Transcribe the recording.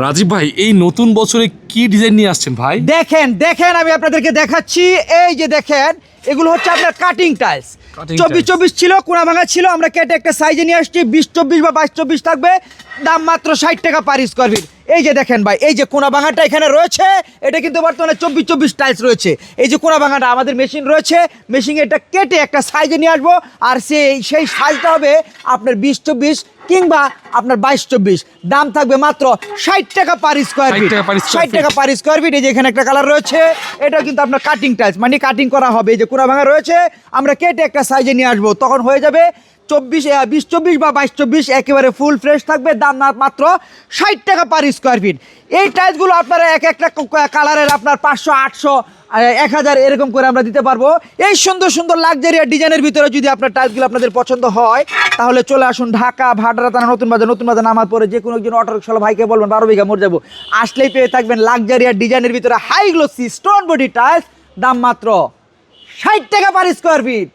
রাজীব ভাই এই নতুন বছরে কি ডিজাইন নিয়ে আসছেন ভাই? দেখেন দেখেন আমি আপনাদেরকে দেখাচ্ছি। এই যে দেখেন, এগুলো হচ্ছে আপনার কাটিং টাইলস। 24-24 ছিল, কোনা ভাঙা ছিল, আমরা কেটে একটা সাইজে নিয়ে আসছি। 20-24 বা 22-24 থাকবে, দাম মাত্র 60 টাকা পার স্কোয়ার ফিট। এই যে দেখেন ভাই, এই যে কোনা ভাঙাটা এখানে রয়েছে, এটা কিন্তু বর্তমানে 24-24 টাইলস রয়েছে। এই যে কোনা ভাঙাটা আমাদের মেশিন রয়েছে, মেশিনে এটা কেটে একটা সাইজে নিয়ে আসবো, আর সেই সাইজটা হবে আপনার 20-24 কিংবা আপনার 22-24। দাম থাকবে মাত্র 60 টাকা পার স্কোয়ার ফিট। 60 টাকা পার স্কোয়ার ফিট। এই যে এখানে একটা কালার রয়েছে, এটা কিন্তু আপনার কাটিং টাইলস, মানে কাটিং করা হবে। এই যে কোনা ভাঙা রয়েছে, আমরা কেটে একটা সাইজে নিয়ে আসবো, তখন হয়ে যাবে 20-24 বা 22-24, একেবারে ফুল ফ্রেশ থাকবে। দাম মাত্র 60 টাকা পার স্কোয়ার ফিট। এই টাইলসগুলো আপনারা এক একটা কালারের আপনার 500, 800, 1000 এরকম করে আমরা দিতে পারবো। এই সুন্দর সুন্দর লাক্সারিয়ার ডিজাইনের ভিতরে যদি আপনার টাইলসগুলো আপনাদের পছন্দ হয়, তাহলে চলে আসুন ঢাকা ভাটারা থানা নতুন বাজার নামার পরে যে কোনো একজন অটোরিকশাওয়ালা ভাইকে বলবেন 12 বিঘা মোর যাবো, আসলেই পেয়ে থাকবেন লাক্সারিয়ার ডিজাইনের ভিতরে high glossy stone body tiles. দাম মাত্র 60 টাকা পার স্কোয়ার ফিট।